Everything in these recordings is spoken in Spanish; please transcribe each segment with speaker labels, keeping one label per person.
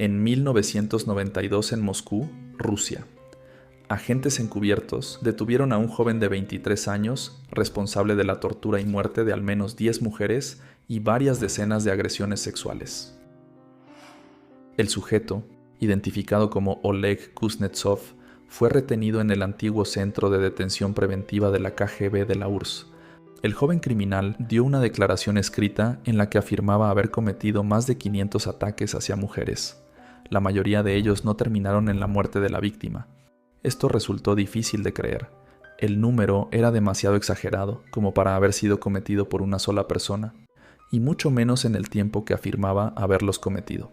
Speaker 1: En 1992 en Moscú, Rusia, agentes encubiertos detuvieron a un joven de 23 años responsable de la tortura y muerte de al menos 10 mujeres y varias decenas de agresiones sexuales. El sujeto, identificado como Oleg Kuznetsov, fue retenido en el antiguo centro de detención preventiva de la KGB de la URSS. El joven criminal dio una declaración escrita en la que afirmaba haber cometido más de 500 ataques hacia mujeres. La mayoría de ellos no terminaron en la muerte de la víctima. Esto resultó difícil de creer. El número era demasiado exagerado como para haber sido cometido por una sola persona, y mucho menos en el tiempo que afirmaba haberlos cometido.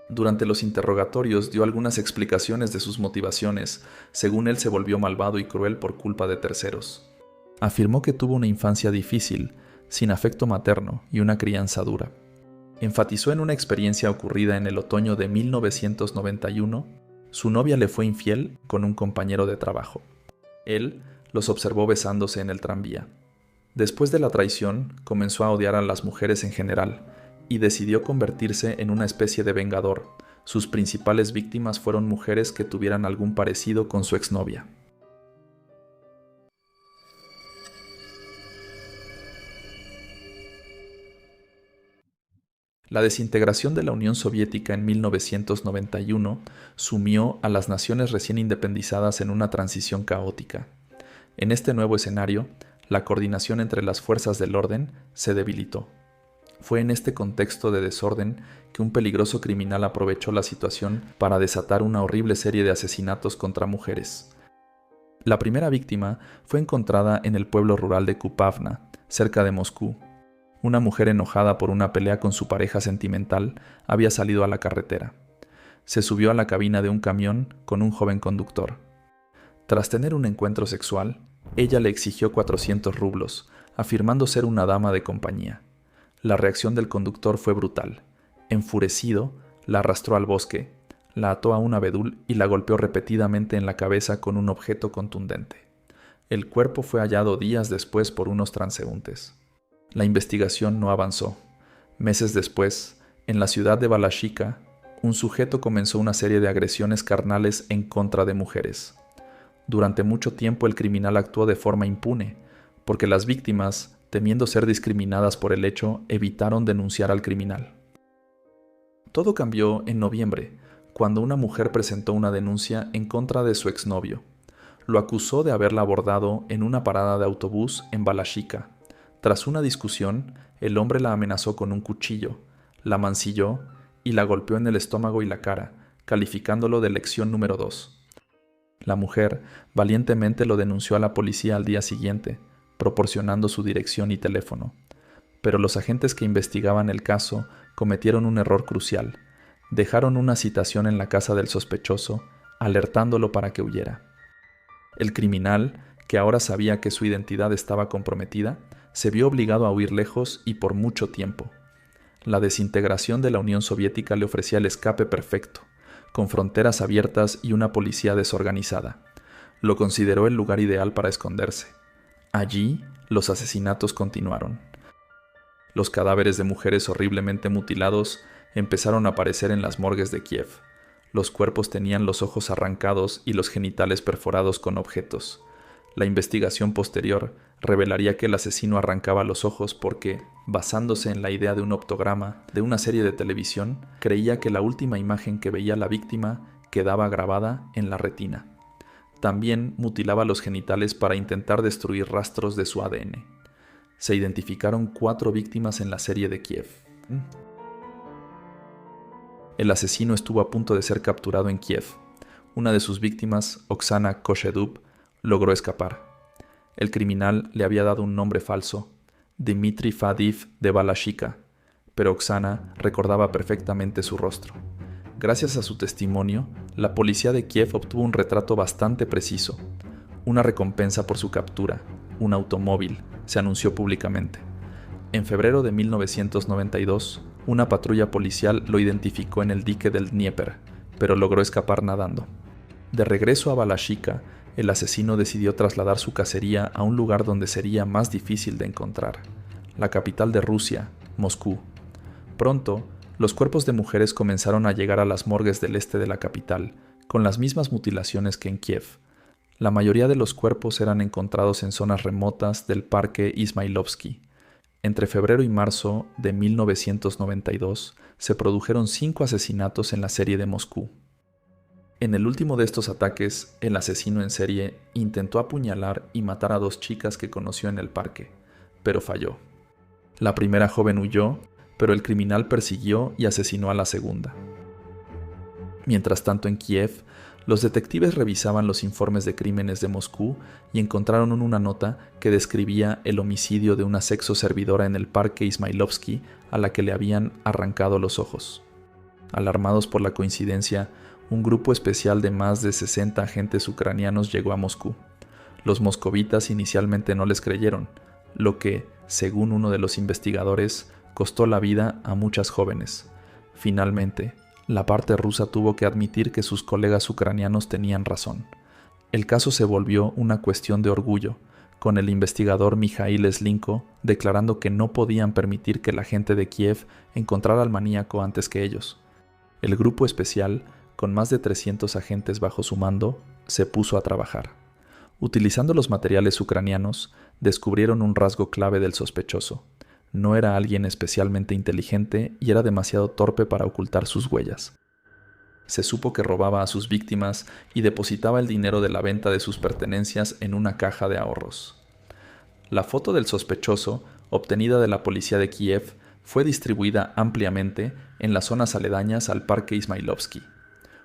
Speaker 1: Durante los interrogatorios dio algunas explicaciones de sus motivaciones. Según él, se volvió malvado y cruel por culpa de terceros. Afirmó que tuvo una infancia difícil, sin afecto materno y una crianza dura. Enfatizó en una experiencia ocurrida en el otoño de 1991. Su novia le fue infiel con un compañero de trabajo. Él los observó besándose en el tranvía. Después de la traición, comenzó a odiar a las mujeres en general y decidió convertirse en una especie de vengador. Sus principales víctimas fueron mujeres que tuvieran algún parecido con su exnovia. La desintegración de la Unión Soviética en 1991 sumió a las naciones recién independizadas en una transición caótica. En este nuevo escenario, la coordinación entre las fuerzas del orden se debilitó. Fue en este contexto de desorden que un peligroso criminal aprovechó la situación para desatar una horrible serie de asesinatos contra mujeres. La primera víctima fue encontrada en el pueblo rural de Kupavna, cerca de Moscú. Una mujer enojada por una pelea con su pareja sentimental había salido a la carretera. Se subió a la cabina de un camión con un joven conductor. Tras tener un encuentro sexual, ella le exigió 400 rublos, afirmando ser una dama de compañía. La reacción del conductor fue brutal. Enfurecido, la arrastró al bosque, la ató a un abedul y la golpeó repetidamente en la cabeza con un objeto contundente. El cuerpo fue hallado días después por unos transeúntes. La investigación no avanzó. Meses después, en la ciudad de Balashika, un sujeto comenzó una serie de agresiones carnales en contra de mujeres. Durante mucho tiempo el criminal actuó de forma impune, porque las víctimas, temiendo ser discriminadas por el hecho, evitaron denunciar al criminal. Todo cambió en noviembre, cuando una mujer presentó una denuncia en contra de su exnovio. Lo acusó de haberla abordado en una parada de autobús en Balashika. Tras una discusión, el hombre la amenazó con un cuchillo, la mancilló y la golpeó en el estómago y la cara, calificándolo de lección número 2. La mujer valientemente lo denunció a la policía al día siguiente, proporcionando su dirección y teléfono. Pero los agentes que investigaban el caso cometieron un error crucial. Dejaron una citación en la casa del sospechoso, alertándolo para que huyera. El criminal, que ahora sabía que su identidad estaba comprometida, se vio obligado a huir lejos y por mucho tiempo. La desintegración de la Unión Soviética le ofrecía el escape perfecto, con fronteras abiertas y una policía desorganizada. Lo consideró el lugar ideal para esconderse. Allí, los asesinatos continuaron. Los cadáveres de mujeres horriblemente mutilados empezaron a aparecer en las morgues de Kiev. Los cuerpos tenían los ojos arrancados y los genitales perforados con objetos. La investigación posterior revelaría que el asesino arrancaba los ojos porque, basándose en la idea de un optograma de una serie de televisión, creía que la última imagen que veía la víctima quedaba grabada en la retina. También mutilaba los genitales para intentar destruir rastros de su ADN. Se identificaron 4 víctimas en la serie de Kiev. El asesino estuvo a punto de ser capturado en Kiev. Una de sus víctimas, Oksana Koshedub, logró escapar. El criminal le había dado un nombre falso, Dmitry Fadiv de Balashika, pero Oksana recordaba perfectamente su rostro. Gracias a su testimonio, la policía de Kiev obtuvo un retrato bastante preciso. Una recompensa por su captura, un automóvil, se anunció públicamente. En febrero de 1992, una patrulla policial lo identificó en el dique del Dnieper, pero logró escapar nadando. De regreso a Balashika, el asesino decidió trasladar su cacería a un lugar donde sería más difícil de encontrar, la capital de Rusia, Moscú. Pronto, Los cuerpos de mujeres comenzaron a llegar a las morgues del este de la capital, con las mismas mutilaciones que en Kiev. La mayoría de los cuerpos eran encontrados en zonas remotas del Parque Izmailovsky. Entre febrero y marzo de 1992 se produjeron 5 asesinatos en la serie de Moscú. En el último de estos ataques, el asesino en serie intentó apuñalar y matar a 2 chicas que conoció en el parque, pero falló. La primera joven huyó, pero el criminal persiguió y asesinó a la segunda. Mientras tanto, en Kiev, los detectives revisaban los informes de crímenes de Moscú y encontraron una nota que describía el homicidio de una sexoservidora en el Parque Izmailovsky a la que le habían arrancado los ojos. Alarmados por la coincidencia, un grupo especial de más de 60 agentes ucranianos llegó a Moscú. Los moscovitas inicialmente no les creyeron, lo que, según uno de los investigadores, costó la vida a muchas jóvenes. Finalmente, la parte rusa tuvo que admitir que sus colegas ucranianos tenían razón. El caso se volvió una cuestión de orgullo, con el investigador Mikhail Slinko declarando que no podían permitir que la gente de Kiev encontrara al maníaco antes que ellos. El grupo especial, con más de 300 agentes bajo su mando, se puso a trabajar. Utilizando los materiales ucranianos, descubrieron un rasgo clave del sospechoso. No era alguien especialmente inteligente y era demasiado torpe para ocultar sus huellas. Se supo que robaba a sus víctimas y depositaba el dinero de la venta de sus pertenencias en una caja de ahorros. La foto del sospechoso, obtenida de la policía de Kiev, fue distribuida ampliamente en las zonas aledañas al Parque Izmailovsky.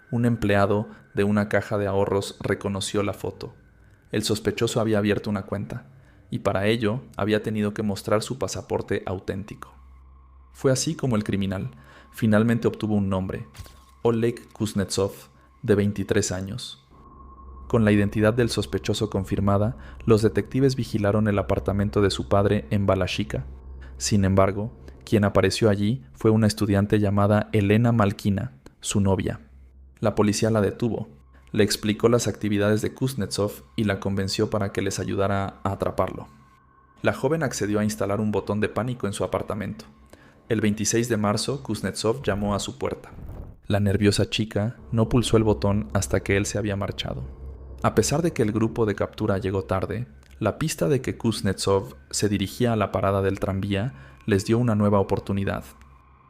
Speaker 1: Un empleado de una caja de ahorros reconoció la foto. El sospechoso había abierto una cuenta, y para ello había tenido que mostrar su pasaporte auténtico. Fue así como el criminal finalmente obtuvo un nombre, Oleg Kuznetsov, de 23 años. Con la identidad del sospechoso confirmada, los detectives vigilaron el apartamento de su padre en Balashikha. Sin embargo, quien apareció allí fue una estudiante llamada Elena Malkina, su novia. La policía la detuvo, le explicó las actividades de Kuznetsov y la convenció para que les ayudara a atraparlo. La joven accedió a instalar un botón de pánico en su apartamento. El 26 de marzo, Kuznetsov llamó a su puerta. La nerviosa chica no pulsó el botón hasta que él se había marchado. A pesar de que el grupo de captura llegó tarde, la pista de que Kuznetsov se dirigía a la parada del tranvía les dio una nueva oportunidad.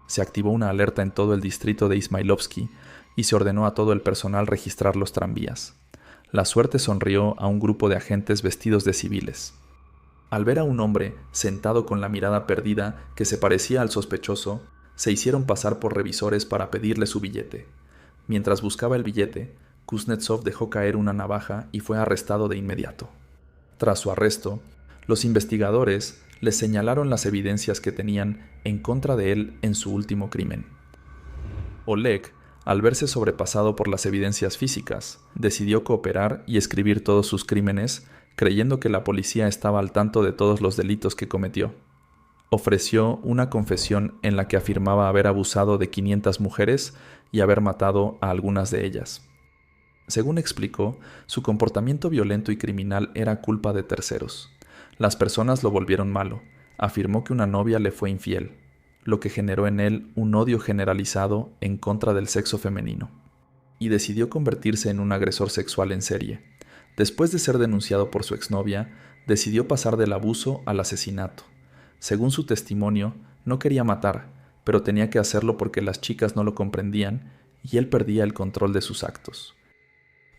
Speaker 1: Se activó una alerta en todo el distrito de Izmailovsky y se ordenó a todo el personal registrar los tranvías. La suerte sonrió a un grupo de agentes vestidos de civiles. Al ver a un hombre sentado con la mirada perdida que se parecía al sospechoso, se hicieron pasar por revisores para pedirle su billete. Mientras buscaba el billete, Kuznetsov dejó caer una navaja y fue arrestado de inmediato. Tras su arresto, los investigadores le señalaron las evidencias que tenían en contra de él en su último crimen. Oleg, al verse sobrepasado por las evidencias físicas, decidió cooperar y escribir todos sus crímenes, creyendo que la policía estaba al tanto de todos los delitos que cometió. Ofreció una confesión en la que afirmaba haber abusado de 500 mujeres y haber matado a algunas de ellas. Según explicó, su comportamiento violento y criminal era culpa de terceros. Las personas lo volvieron malo. Afirmó que una novia le fue infiel, lo que generó en él un odio generalizado en contra del sexo femenino. Y decidió convertirse en un agresor sexual en serie. Después de ser denunciado por su exnovia, decidió pasar del abuso al asesinato. Según su testimonio, no quería matar, pero tenía que hacerlo porque las chicas no lo comprendían y él perdía el control de sus actos.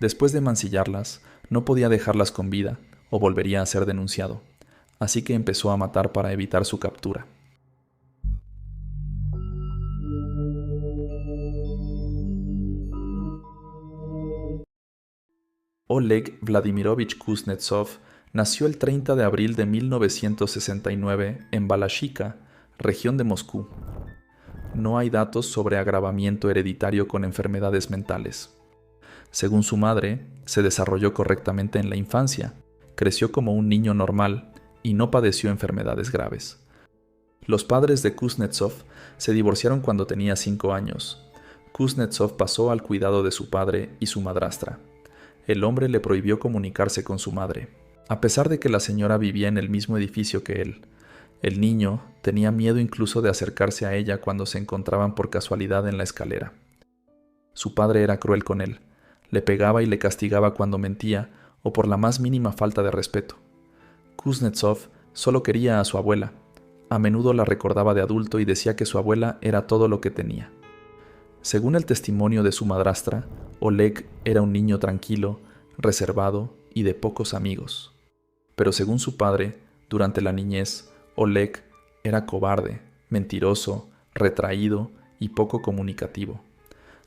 Speaker 1: Después de mancillarlas, no podía dejarlas con vida o volvería a ser denunciado, así que empezó a matar para evitar su captura. Oleg Vladimirovich Kuznetsov nació el 30 de abril de 1969 en Balashikha, región de Moscú. No hay datos sobre agravamiento hereditario con enfermedades mentales. Según su madre, se desarrolló correctamente en la infancia, creció como un niño normal y no padeció enfermedades graves. Los padres de Kuznetsov se divorciaron cuando tenía 5 años. Kuznetsov pasó al cuidado de su padre y su madrastra. El hombre le prohibió comunicarse con su madre, a pesar de que la señora vivía en el mismo edificio que él. El niño tenía miedo incluso de acercarse a ella cuando se encontraban por casualidad en la escalera. Su padre era cruel con él, le pegaba y le castigaba cuando mentía o por la más mínima falta de respeto. Kuznetsov solo quería a su abuela. A menudo la recordaba de adulto y decía que su abuela era todo lo que tenía. Según el testimonio de su madrastra, Oleg era un niño tranquilo, reservado y de pocos amigos. Pero según su padre, durante la niñez, Oleg era cobarde, mentiroso, retraído y poco comunicativo.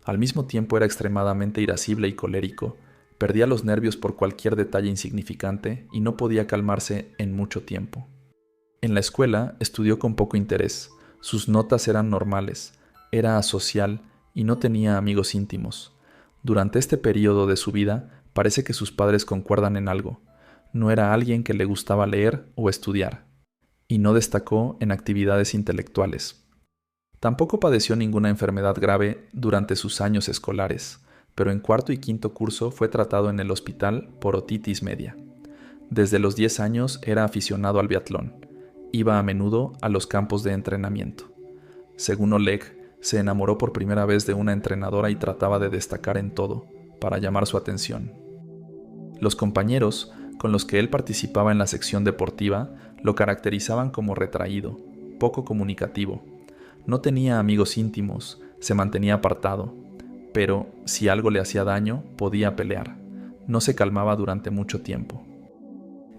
Speaker 1: Al mismo tiempo era extremadamente irascible y colérico, perdía los nervios por cualquier detalle insignificante y no podía calmarse en mucho tiempo. En la escuela estudió con poco interés, sus notas eran normales, era asocial y no tenía amigos íntimos. Durante este periodo de su vida parece que sus padres concuerdan en algo: no era alguien que le gustaba leer o estudiar, y no destacó en actividades intelectuales. Tampoco padeció ninguna enfermedad grave durante sus años escolares, pero en cuarto y quinto curso fue tratado en el hospital por otitis media. Desde los 10 años era aficionado al biatlón. Iba a menudo a los campos de entrenamiento. Según Oleg, se enamoró por primera vez de una entrenadora y trataba de destacar en todo, para llamar su atención. Los compañeros con los que él participaba en la sección deportiva lo caracterizaban como retraído, poco comunicativo. No tenía amigos íntimos, se mantenía apartado, pero si algo le hacía daño, podía pelear. No se calmaba durante mucho tiempo.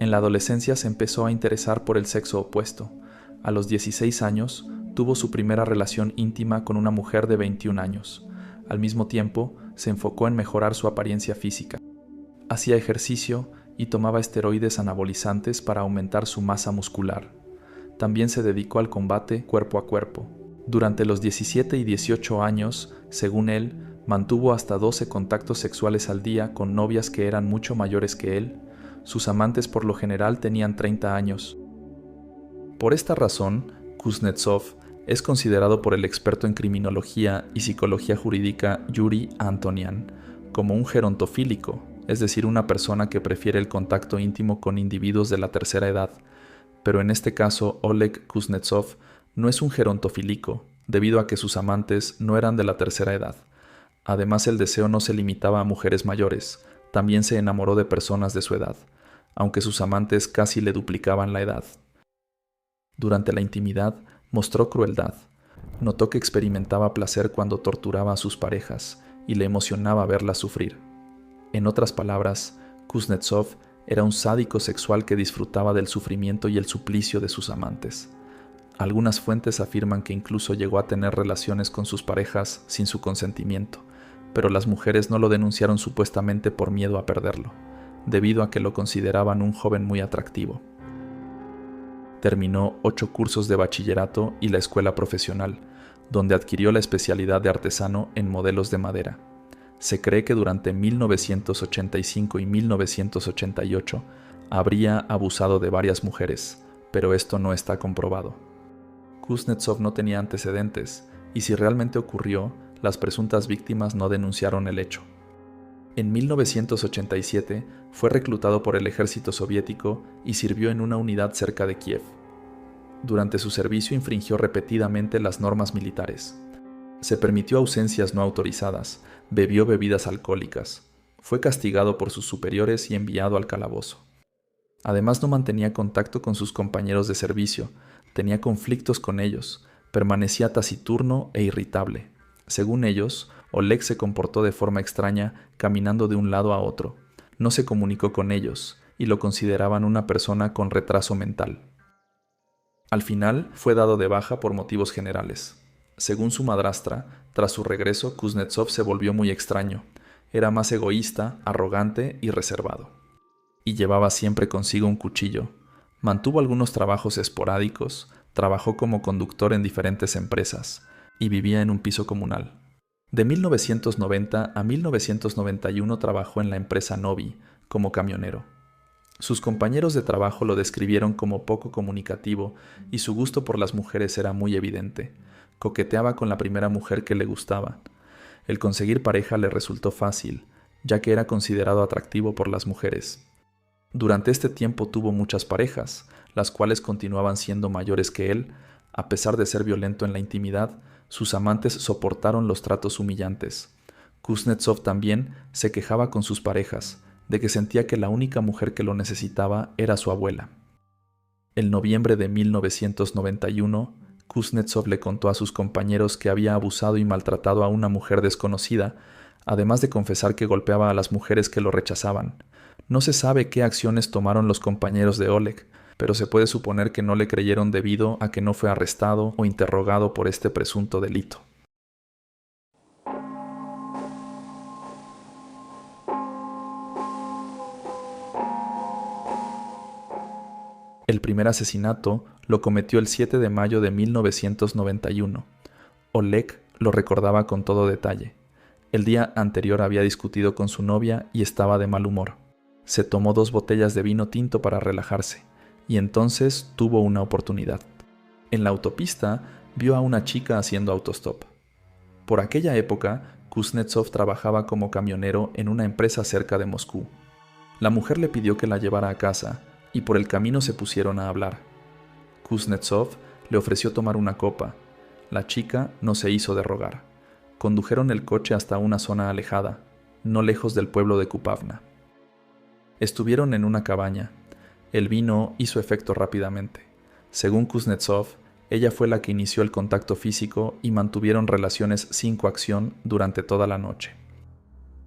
Speaker 1: En la adolescencia se empezó a interesar por el sexo opuesto. A los 16 años tuvo su primera relación íntima con una mujer de 21 años. Al mismo tiempo, se enfocó en mejorar su apariencia física. Hacía ejercicio y tomaba esteroides anabolizantes para aumentar su masa muscular. También se dedicó al combate cuerpo a cuerpo. Durante los 17 y 18 años, según él, mantuvo hasta 12 contactos sexuales al día con novias que eran mucho mayores que él. Sus amantes por lo general tenían 30 años. Por esta razón, Kuznetsov es considerado por el experto en criminología y psicología jurídica Yuri Antonian como un gerontofílico, es decir, una persona que prefiere el contacto íntimo con individuos de la tercera edad. Pero en este caso, Oleg Kuznetsov no es un gerontofílico, debido a que sus amantes no eran de la tercera edad. Además, el deseo no se limitaba a mujeres mayores, también se enamoró de personas de su edad, aunque sus amantes casi le duplicaban la edad. Durante la intimidad, mostró crueldad. Notó que experimentaba placer cuando torturaba a sus parejas y le emocionaba verlas sufrir. En otras palabras, Kuznetsov era un sádico sexual que disfrutaba del sufrimiento y el suplicio de sus amantes. Algunas fuentes afirman que incluso llegó a tener relaciones con sus parejas sin su consentimiento, pero las mujeres no lo denunciaron supuestamente por miedo a perderlo, debido a que lo consideraban un joven muy atractivo. Terminó 8 cursos de bachillerato y la escuela profesional, donde adquirió la especialidad de artesano en modelos de madera. Se cree que durante 1985 y 1988 habría abusado de varias mujeres, pero esto no está comprobado. Kuznetsov no tenía antecedentes, y si realmente ocurrió, las presuntas víctimas no denunciaron el hecho. En 1987 fue reclutado por el ejército soviético y sirvió en una unidad cerca de Kiev. Durante su servicio infringió repetidamente las normas militares. Se permitió ausencias no autorizadas, bebió bebidas alcohólicas, fue castigado por sus superiores y enviado al calabozo. Además, no mantenía contacto con sus compañeros de servicio, tenía conflictos con ellos, permanecía taciturno e irritable. Según ellos, Oleg se comportó de forma extraña caminando de un lado a otro. No se comunicó con ellos y lo consideraban una persona con retraso mental. Al final fue dado de baja por motivos generales. Según su madrastra, tras su regreso, Kuznetsov se volvió muy extraño. Era más egoísta, arrogante y reservado. Y llevaba siempre consigo un cuchillo. Mantuvo algunos trabajos esporádicos, trabajó como conductor en diferentes empresas y vivía en un piso comunal. De 1990 a 1991 trabajó en la empresa Novi como camionero. Sus compañeros de trabajo lo describieron como poco comunicativo y su gusto por las mujeres era muy evidente. Coqueteaba con la primera mujer que le gustaba. El conseguir pareja le resultó fácil, ya que era considerado atractivo por las mujeres. Durante este tiempo tuvo muchas parejas, las cuales continuaban siendo mayores que él. A pesar de ser violento en la intimidad, sus amantes soportaron los tratos humillantes. Kuznetsov también se quejaba con sus parejas de que sentía que la única mujer que lo necesitaba era su abuela. En noviembre de 1991, Kuznetsov le contó a sus compañeros que había abusado y maltratado a una mujer desconocida, además de confesar que golpeaba a las mujeres que lo rechazaban. No se sabe qué acciones tomaron los compañeros de Oleg, pero se puede suponer que no le creyeron debido a que no fue arrestado o interrogado por este presunto delito. El primer asesinato lo cometió el 7 de mayo de 1991. Oleg lo recordaba con todo detalle. El día anterior había discutido con su novia y estaba de mal humor. Se tomó 2 botellas de vino tinto para relajarse, y entonces tuvo una oportunidad. En la autopista vio a una chica haciendo autostop. Por aquella época, Kuznetsov trabajaba como camionero en una empresa cerca de Moscú. La mujer le pidió que la llevara a casa, y por el camino se pusieron a hablar. Kuznetsov le ofreció tomar una copa. La chica no se hizo de rogar. Condujeron el coche hasta una zona alejada, no lejos del pueblo de Kupavna. Estuvieron en una cabaña. El vino hizo efecto rápidamente. Según Kuznetsov, ella fue la que inició el contacto físico y mantuvieron relaciones sin coacción durante toda la noche.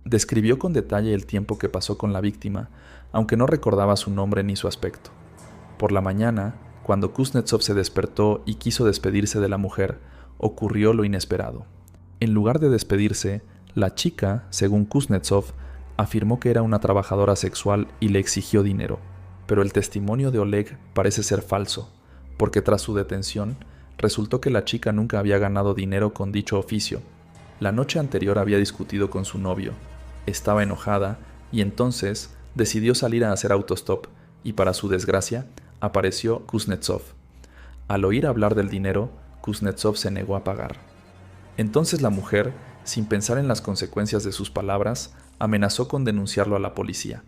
Speaker 1: Describió con detalle el tiempo que pasó con la víctima, aunque no recordaba su nombre ni su aspecto. Por la mañana, cuando Kuznetsov se despertó y quiso despedirse de la mujer, ocurrió lo inesperado. En lugar de despedirse, la chica, según Kuznetsov, afirmó que era una trabajadora sexual y le exigió dinero. Pero el testimonio de Oleg parece ser falso, porque tras su detención, resultó que la chica nunca había ganado dinero con dicho oficio. La noche anterior había discutido con su novio, estaba enojada y entonces decidió salir a hacer autostop y para su desgracia apareció Kuznetsov. Al oír hablar del dinero, Kuznetsov se negó a pagar. Entonces la mujer, sin pensar en las consecuencias de sus palabras, amenazó con denunciarlo a la policía.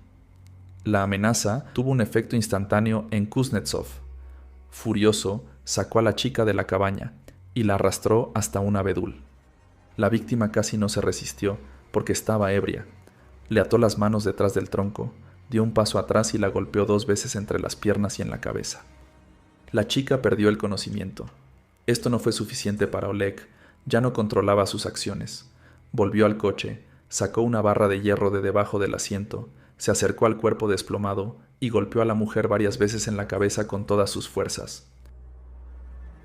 Speaker 1: La amenaza tuvo un efecto instantáneo en Kuznetsov. Furioso, sacó a la chica de la cabaña y la arrastró hasta un abedul. La víctima casi no se resistió porque estaba ebria. Le ató las manos detrás del tronco, dio un paso atrás y la golpeó 2 veces entre las piernas y en la cabeza. La chica perdió el conocimiento. Esto no fue suficiente para Oleg, ya no controlaba sus acciones. Volvió al coche, sacó una barra de hierro de debajo del asiento, se acercó al cuerpo desplomado y golpeó a la mujer varias veces en la cabeza con todas sus fuerzas.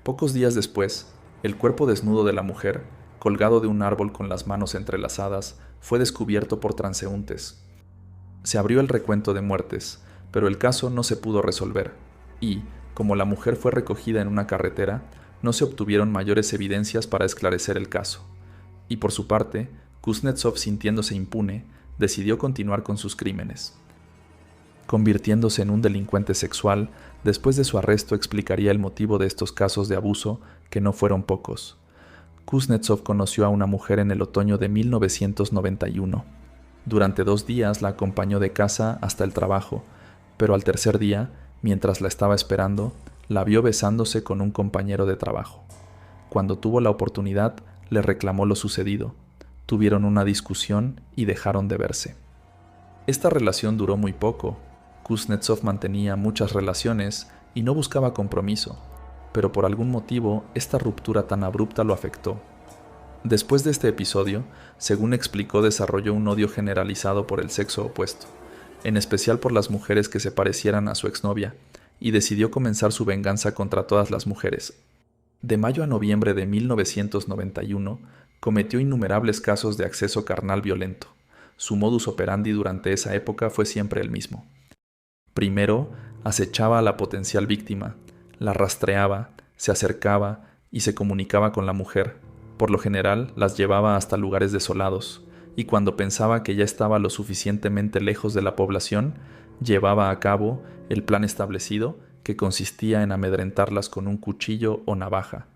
Speaker 1: Pocos días después, el cuerpo desnudo de la mujer, colgado de un árbol con las manos entrelazadas, fue descubierto por transeúntes. Se abrió el recuento de muertes, pero el caso no se pudo resolver, y, como la mujer fue recogida en una carretera, no se obtuvieron mayores evidencias para esclarecer el caso. Y por su parte, Kuznetsov, sintiéndose impune, decidió continuar con sus crímenes. Convirtiéndose en un delincuente sexual, después de su arresto explicaría el motivo de estos casos de abuso, que no fueron pocos. Kuznetsov conoció a una mujer en el otoño de 1991. Durante 2 días la acompañó de casa hasta el trabajo, pero al tercer día, mientras la estaba esperando, la vio besándose con un compañero de trabajo. Cuando tuvo la oportunidad, le reclamó lo sucedido. Tuvieron una discusión y dejaron de verse. Esta relación duró muy poco. Kuznetsov mantenía muchas relaciones y no buscaba compromiso, pero por algún motivo esta ruptura tan abrupta lo afectó. Después de este episodio, según explicó, desarrolló un odio generalizado por el sexo opuesto, en especial por las mujeres que se parecieran a su exnovia, y decidió comenzar su venganza contra todas las mujeres. De mayo a noviembre de 1991, cometió innumerables casos de acceso carnal violento. Su modus operandi durante esa época fue siempre el mismo. Primero, acechaba a la potencial víctima, la rastreaba, se acercaba y se comunicaba con la mujer. Por lo general, las llevaba hasta lugares desolados, y cuando pensaba que ya estaba lo suficientemente lejos de la población, llevaba a cabo el plan establecido, que consistía en amedrentarlas con un cuchillo o navaja.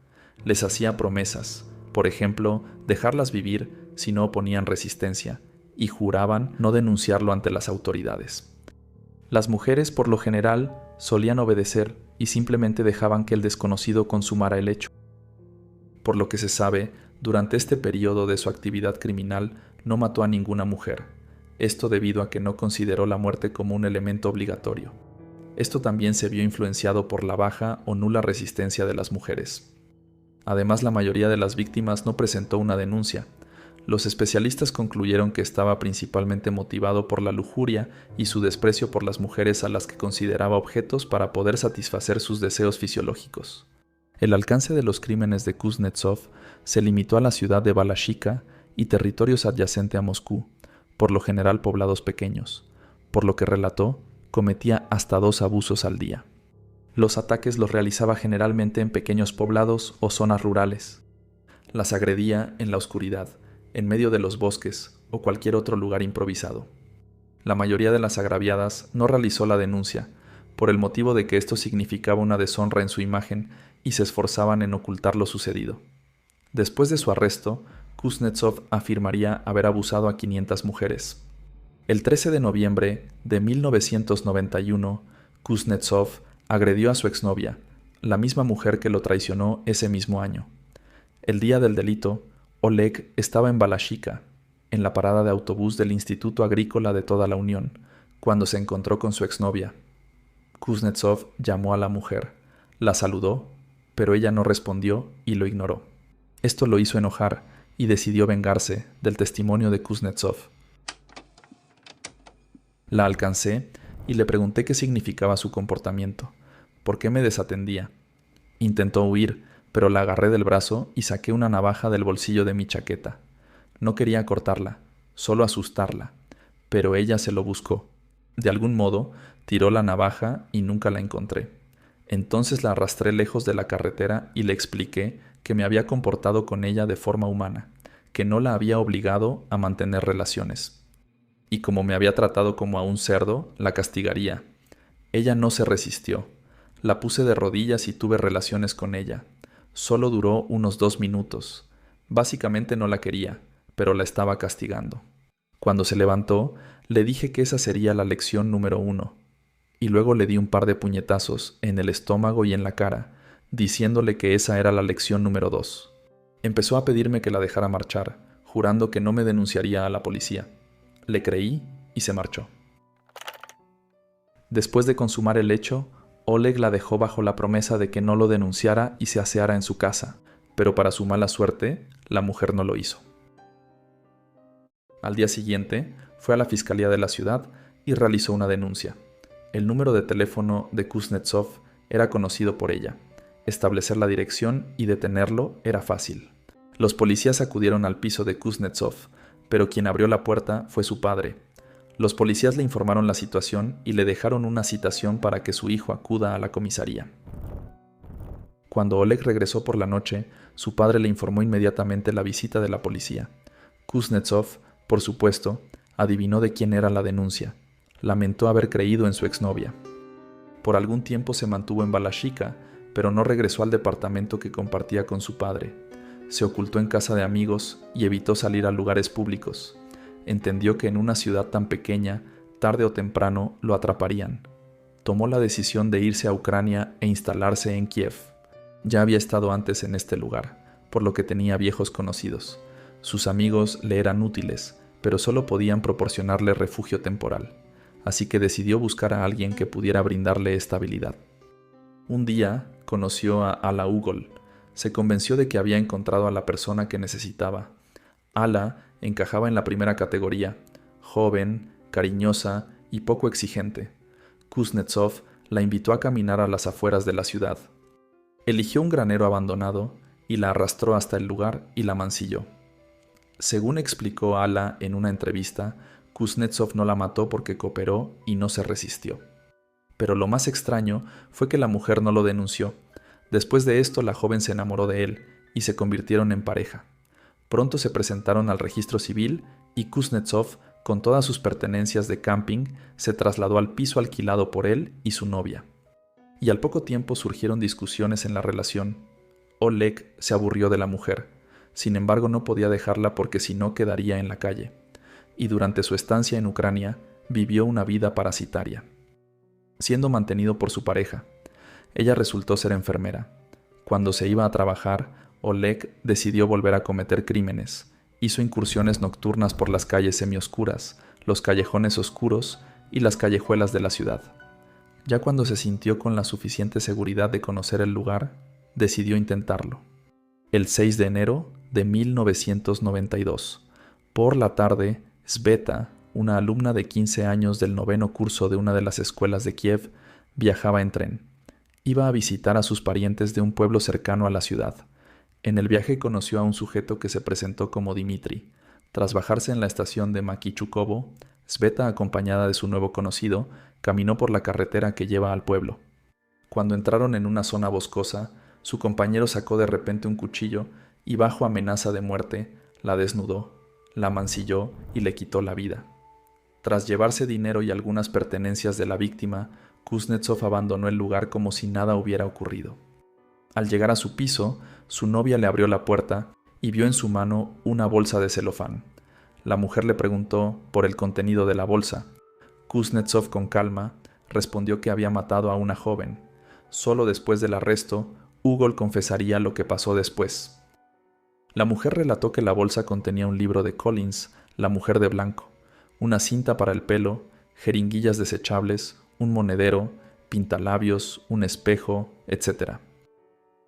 Speaker 1: Les hacía promesas, por ejemplo, dejarlas vivir si no oponían resistencia, y juraban no denunciarlo ante las autoridades. Las mujeres, por lo general, solían obedecer y simplemente dejaban que el desconocido consumara el hecho. Por lo que se sabe, durante este periodo de su actividad criminal no mató a ninguna mujer, esto debido a que no consideró la muerte como un elemento obligatorio. Esto también se vio influenciado por la baja o nula resistencia de las mujeres. Además, la mayoría de las víctimas no presentó una denuncia. Los especialistas concluyeron que estaba principalmente motivado por la lujuria y su desprecio por las mujeres a las que consideraba objetos para poder satisfacer sus deseos fisiológicos. El alcance de los crímenes de Kuznetsov se limitó a la ciudad de Balashikha y territorios adyacentes a Moscú, por lo general poblados pequeños. Por lo que relató, cometía hasta 2 abusos al día. Los ataques los realizaba generalmente en pequeños poblados o zonas rurales. Las agredía en la oscuridad, en medio de los bosques o cualquier otro lugar improvisado. La mayoría de las agraviadas no realizó la denuncia, por el motivo de que esto significaba una deshonra en su imagen y se esforzaban en ocultar lo sucedido. Después de su arresto, Kuznetsov afirmaría haber abusado a 500 mujeres. El 13 de noviembre de 1991, Kuznetsov agredió a su exnovia, la misma mujer que lo traicionó ese mismo año. El día del delito, Oleg estaba en Balashikha, en la parada de autobús del Instituto Agrícola de toda la Unión, cuando se encontró con su exnovia. Kuznetsov llamó a la mujer, la saludó, pero ella no respondió y lo ignoró. Esto lo hizo enojar y decidió vengarse del testimonio de Kuznetsov. La alcancé y le pregunté qué significaba su comportamiento, por qué me desatendía. Intentó huir, pero la agarré del brazo y saqué una navaja del bolsillo de mi chaqueta. No quería cortarla, solo asustarla, pero ella se lo buscó. De algún modo, tiró la navaja y nunca la encontré. Entonces la arrastré lejos de la carretera y le expliqué que me había comportado con ella de forma humana, que no la había obligado a mantener relaciones. Y como me había tratado como a un cerdo, la castigaría. Ella no se resistió. La puse de rodillas y tuve relaciones con ella. Solo duró unos 2 minutos. Básicamente no la quería, pero la estaba castigando. Cuando se levantó, le dije que esa sería la lección número 1, y luego le di un par de puñetazos en el estómago y en la cara, diciéndole que esa era la lección número 2. Empezó a pedirme que la dejara marchar, jurando que no me denunciaría a la policía. Le creí y se marchó. Después de consumar el hecho, Oleg la dejó bajo la promesa de que no lo denunciara y se aseara en su casa, pero para su mala suerte, la mujer no lo hizo. Al día siguiente, fue a la fiscalía de la ciudad y realizó una denuncia. El número de teléfono de Kuznetsov era conocido por ella. Establecer la dirección y detenerlo era fácil. Los policías acudieron al piso de Kuznetsov, pero quien abrió la puerta fue su padre. Los policías le informaron la situación y le dejaron una citación para que su hijo acuda a la comisaría. Cuando Oleg regresó por la noche, su padre le informó inmediatamente la visita de la policía. Kuznetsov, por supuesto, adivinó de quién era la denuncia. Lamentó haber creído en su exnovia. Por algún tiempo se mantuvo en Balashikha, pero no regresó al departamento que compartía con su padre. Se ocultó en casa de amigos y evitó salir a lugares públicos. Entendió que en una ciudad tan pequeña, tarde o temprano, lo atraparían. Tomó la decisión de irse a Ucrania e instalarse en Kiev. Ya había estado antes en este lugar, por lo que tenía viejos conocidos. Sus amigos le eran útiles, pero solo podían proporcionarle refugio temporal. Así que decidió buscar a alguien que pudiera brindarle estabilidad. Un día conoció a Alla Ugol. Se convenció de que había encontrado a la persona que necesitaba. Alla encajaba en la primera categoría, joven, cariñosa y poco exigente. Kuznetsov la invitó a caminar a las afueras de la ciudad. Eligió un granero abandonado y la arrastró hasta el lugar y la mancilló. Según explicó Alla en una entrevista, Kuznetsov no la mató porque cooperó y no se resistió. Pero lo más extraño fue que la mujer no lo denunció. Después de esto, la joven se enamoró de él y se convirtieron en pareja. Pronto se presentaron al registro civil y Kuznetsov, con todas sus pertenencias de camping, se trasladó al piso alquilado por él y su novia. Y al poco tiempo surgieron discusiones en la relación. Oleg se aburrió de la mujer. Sin embargo, no podía dejarla porque si no quedaría en la calle. Y durante su estancia en Ucrania, vivió una vida parasitaria. siendo mantenido por su pareja. Ella resultó ser enfermera. Cuando se iba a trabajar, Oleg decidió volver a cometer crímenes. Hizo incursiones nocturnas por las calles semioscuras, los callejones oscuros y las callejuelas de la ciudad. Ya cuando se sintió con la suficiente seguridad de conocer el lugar, decidió intentarlo. El 6 de enero de 1992, por la tarde, Sveta, una alumna de 15 años del 9º curso de una de las escuelas de Kiev, viajaba en tren. Iba a visitar a sus parientes de un pueblo cercano a la ciudad. En el viaje conoció a un sujeto que se presentó como Dmitri. Tras bajarse en la estación de Makichukovo, Sveta, acompañada de su nuevo conocido, caminó por la carretera que lleva al pueblo. Cuando entraron en una zona boscosa, su compañero sacó de repente un cuchillo y, bajo amenaza de muerte, la desnudó, la mancilló y le quitó la vida. Tras llevarse dinero y algunas pertenencias de la víctima, Kuznetsov abandonó el lugar como si nada hubiera ocurrido. Al llegar a su piso, su novia le abrió la puerta y vio en su mano una bolsa de celofán. La mujer le preguntó por el contenido de la bolsa. Kuznetsov, con calma, respondió que había matado a una joven. Solo después del arresto, Ugol confesaría lo que pasó después. La mujer relató que la bolsa contenía un libro de Collins, La mujer de blanco, una cinta para el pelo, jeringuillas desechables, un monedero, pintalabios, un espejo, etc.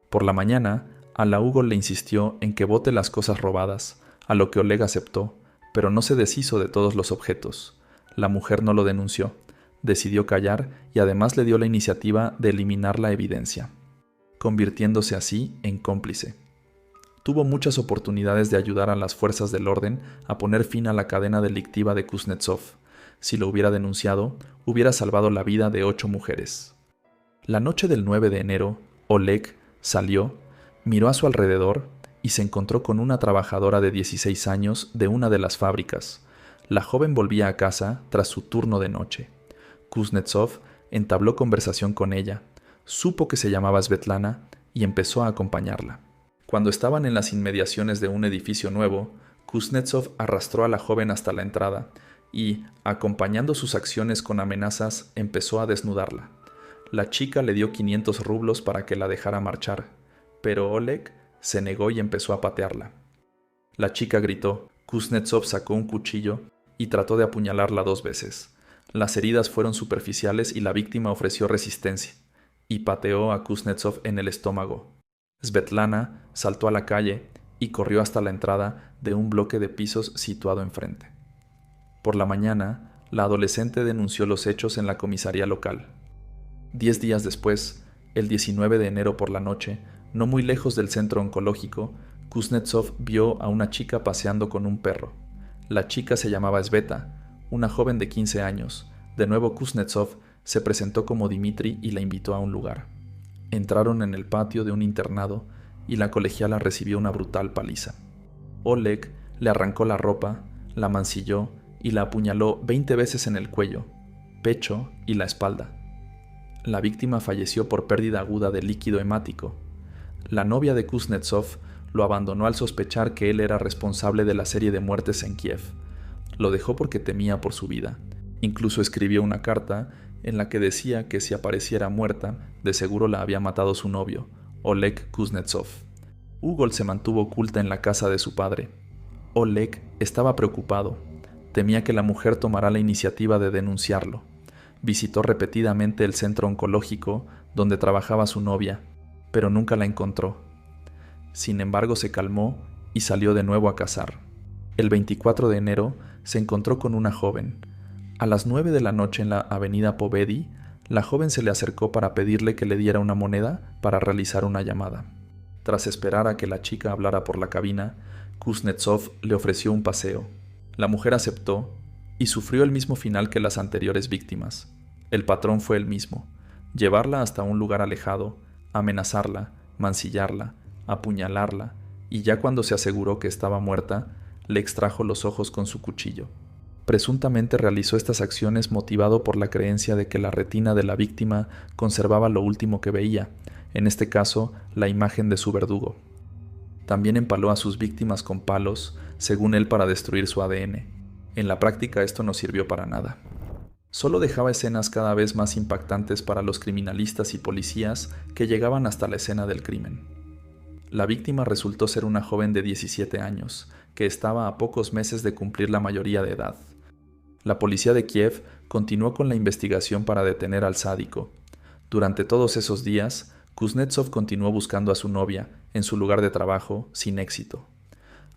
Speaker 1: Por la mañana, a la Ugol le insistió en que bote las cosas robadas, a lo que Oleg aceptó, pero no se deshizo de todos los objetos. La mujer no lo denunció, decidió callar y además le dio la iniciativa de eliminar la evidencia, convirtiéndose así en cómplice. Tuvo muchas oportunidades de ayudar a las fuerzas del orden a poner fin a la cadena delictiva de Kuznetsov. Si lo hubiera denunciado, hubiera salvado la vida de 8 mujeres. La noche del 9 de enero, Oleg salió, miró a su alrededor y se encontró con una trabajadora de 16 años de una de las fábricas. La joven volvía a casa tras su turno de noche. Kuznetsov entabló conversación con ella, supo que se llamaba Svetlana y empezó a acompañarla. Cuando estaban en las inmediaciones de un edificio nuevo, Kuznetsov arrastró a la joven hasta la entrada y, acompañando sus acciones con amenazas, empezó a desnudarla. La chica le dio 500 rublos para que la dejara marchar, pero Oleg se negó y empezó a patearla. La chica gritó. Kuznetsov sacó un cuchillo y trató de apuñalarla 2 veces. Las heridas fueron superficiales y la víctima ofreció resistencia, y pateó a Kuznetsov en el estómago. Svetlana saltó a la calle y corrió hasta la entrada de un bloque de pisos situado enfrente. Por la mañana, la adolescente denunció los hechos en la comisaría local. 10 días después, el 19 de enero por la noche, no muy lejos del centro oncológico, Kuznetsov vio a una chica paseando con un perro. La chica se llamaba Sveta, una joven de 15 años. De nuevo Kuznetsov se presentó como Dmitri y la invitó a un lugar. Entraron en el patio de un internado y la colegiala recibió una brutal paliza. Oleg le arrancó la ropa, la mancilló y la apuñaló 20 veces en el cuello, pecho y la espalda. La víctima falleció por pérdida aguda de líquido hemático. La novia de Kuznetsov lo abandonó al sospechar que él era responsable de la serie de muertes en Kiev. Lo dejó porque temía por su vida. Incluso escribió una carta en la que decía que si apareciera muerta, de seguro la había matado su novio, Oleg Kuznetsov. Ugol se mantuvo oculta en la casa de su padre. Oleg estaba preocupado. Temía que la mujer tomara la iniciativa de denunciarlo. Visitó repetidamente el centro oncológico donde trabajaba su novia, pero nunca la encontró. Sin embargo, se calmó y salió de nuevo a cazar. El 24 de enero se encontró con una joven. A las 9 de la noche en la avenida Povedi, la joven se le acercó para pedirle que le diera una moneda para realizar una llamada. Tras esperar a que la chica hablara por la cabina, Kuznetsov le ofreció un paseo. La mujer aceptó y sufrió el mismo final que las anteriores víctimas. El patrón fue el mismo: llevarla hasta un lugar alejado, amenazarla, mancillarla, apuñalarla, y ya cuando se aseguró que estaba muerta, le extrajo los ojos con su cuchillo. Presuntamente realizó estas acciones motivado por la creencia de que la retina de la víctima conservaba lo último que veía, en este caso, la imagen de su verdugo. También empaló a sus víctimas con palos, según él, para destruir su ADN. En la práctica esto no sirvió para nada. Solo dejaba escenas cada vez más impactantes para los criminalistas y policías que llegaban hasta la escena del crimen. La víctima resultó ser una joven de 17 años, que estaba a pocos meses de cumplir la mayoría de edad. La policía de Kiev continuó con la investigación para detener al sádico. Durante todos esos días, Kuznetsov continuó buscando a su novia en su lugar de trabajo, sin éxito.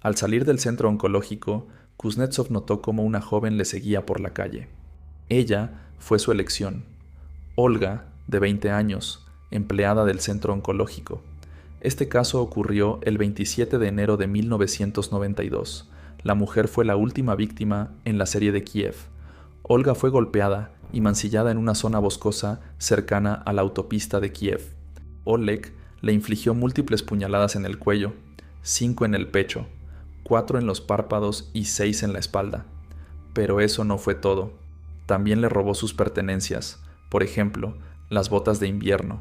Speaker 1: Al salir del centro oncológico, Kuznetsov notó cómo una joven le seguía por la calle. Ella fue su elección. Olga, de 20 años, empleada del centro oncológico. Este caso ocurrió el 27 de enero de 1992. La mujer fue la última víctima en la serie de Kiev. Olga fue golpeada y mancillada en una zona boscosa cercana a la autopista de Kiev. Oleg le infligió múltiples puñaladas en el cuello, 5 en el pecho, 4 en los párpados y 6 en la espalda. Pero eso no fue todo. También le robó sus pertenencias, por ejemplo, las botas de invierno,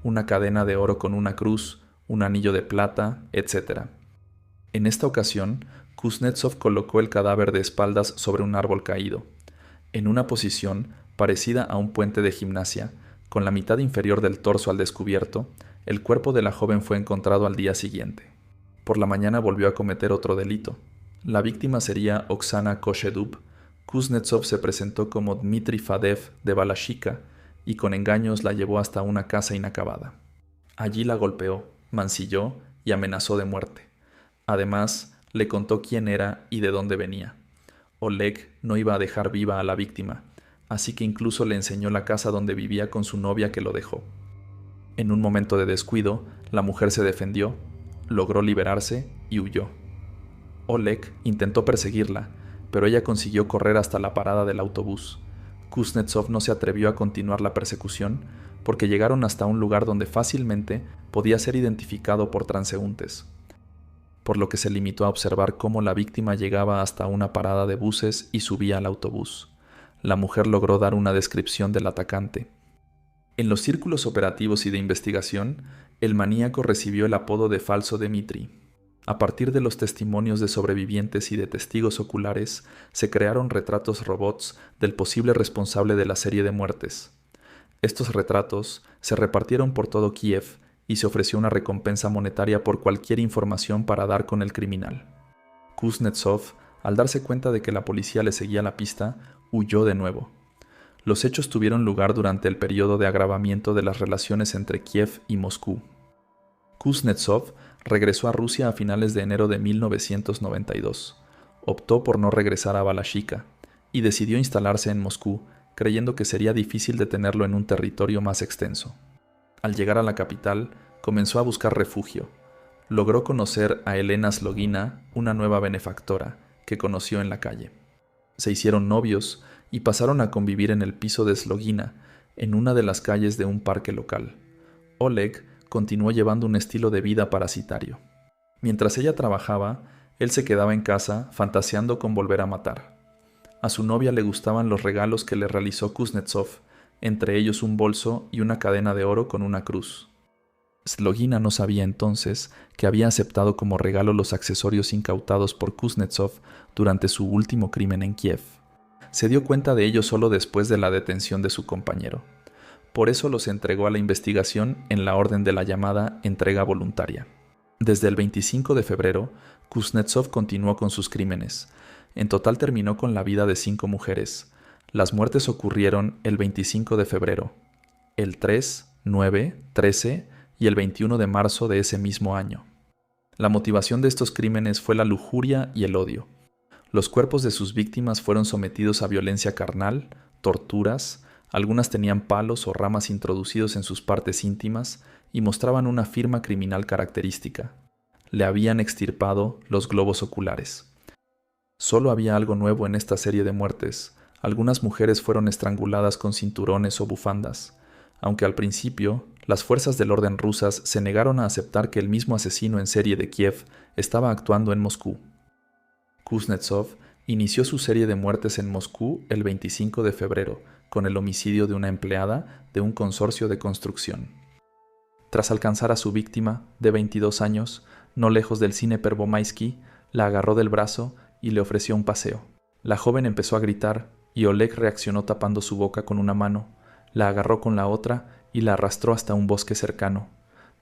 Speaker 1: una cadena de oro con una cruz, un anillo de plata, etc. En esta ocasión, Kuznetsov colocó el cadáver de espaldas sobre un árbol caído, en una posición parecida a un puente de gimnasia, con la mitad inferior del torso al descubierto. El cuerpo de la joven fue encontrado al día siguiente. Por la mañana volvió a cometer otro delito. La víctima sería Oksana Koshedub. Kuznetsov se presentó como Dmitry Fadev de Balashika y con engaños la llevó hasta una casa inacabada. Allí la golpeó, mancilló y amenazó de muerte. Además, le contó quién era y de dónde venía. Oleg no iba a dejar viva a la víctima, así que incluso le enseñó la casa donde vivía con su novia que lo dejó. En un momento de descuido, la mujer se defendió, logró liberarse y huyó. Oleg intentó perseguirla, pero ella consiguió correr hasta la parada del autobús. Kuznetsov no se atrevió a continuar la persecución porque llegaron hasta un lugar donde fácilmente podía ser identificado por transeúntes, por lo que se limitó a observar cómo la víctima llegaba hasta una parada de buses y subía al autobús. La mujer logró dar una descripción del atacante. En los círculos operativos y de investigación, el maníaco recibió el apodo de Falso Dmitri. A partir de los testimonios de sobrevivientes y de testigos oculares, se crearon retratos robots del posible responsable de la serie de muertes. Estos retratos se repartieron por todo Kiev y se ofreció una recompensa monetaria por cualquier información para dar con el criminal. Kuznetsov, al darse cuenta de que la policía le seguía la pista, huyó de nuevo. Los hechos tuvieron lugar durante el periodo de agravamiento de las relaciones entre Kiev y Moscú. Kuznetsov regresó a Rusia a finales de enero de 1992. Optó por no regresar a Balashika y decidió instalarse en Moscú, creyendo que sería difícil detenerlo en un territorio más extenso. Al llegar a la capital, comenzó a buscar refugio. Logró conocer a Elena Slogina, una nueva benefactora, que conoció en la calle. Se hicieron novios y pasaron a convivir en el piso de Slogina, en una de las calles de un parque local. Oleg continuó llevando un estilo de vida parasitario. Mientras ella trabajaba, él se quedaba en casa fantaseando con volver a matar. A su novia le gustaban los regalos que le realizó Kuznetsov, entre ellos un bolso y una cadena de oro con una cruz. Slogina no sabía entonces que había aceptado como regalo los accesorios incautados por Kuznetsov durante su último crimen en Kiev. Se dio cuenta de ello solo después de la detención de su compañero. Por eso los entregó a la investigación en la orden de la llamada entrega voluntaria. Desde el 25 de febrero, Kuznetsov continuó con sus crímenes. En total terminó con la vida de 5 mujeres. Las muertes ocurrieron el 25 de febrero, el 3, 9, 13 y el 21 de marzo de ese mismo año. La motivación de estos crímenes fue la lujuria y el odio. Los cuerpos de sus víctimas fueron sometidos a violencia carnal, torturas, algunas tenían palos o ramas introducidos en sus partes íntimas y mostraban una firma criminal característica. Le habían extirpado los globos oculares. Solo había algo nuevo en esta serie de muertes. Algunas mujeres fueron estranguladas con cinturones o bufandas, aunque al principio las fuerzas del orden rusas se negaron a aceptar que el mismo asesino en serie de Kiev estaba actuando en Moscú. Kuznetsov inició su serie de muertes en Moscú el 25 de febrero con el homicidio de una empleada de un consorcio de construcción. Tras alcanzar a su víctima, de 22 años, no lejos del cine Pervomaisky, la agarró del brazo y le ofreció un paseo. La joven empezó a gritar: y Oleg reaccionó tapando su boca con una mano, la agarró con la otra y la arrastró hasta un bosque cercano.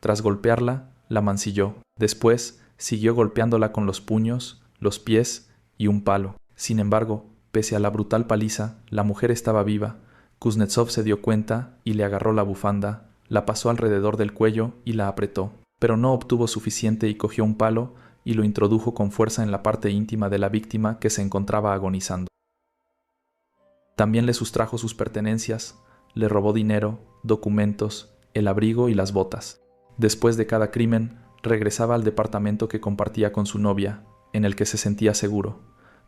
Speaker 1: Tras golpearla, la mancilló. Después, siguió golpeándola con los puños, los pies y un palo. Sin embargo, pese a la brutal paliza, la mujer estaba viva. Kuznetsov se dio cuenta y le agarró la bufanda, la pasó alrededor del cuello y la apretó. Pero no obtuvo suficiente y cogió un palo y lo introdujo con fuerza en la parte íntima de la víctima que se encontraba agonizando. También le sustrajo sus pertenencias, le robó dinero, documentos, el abrigo y las botas. Después de cada crimen, regresaba al departamento que compartía con su novia, en el que se sentía seguro.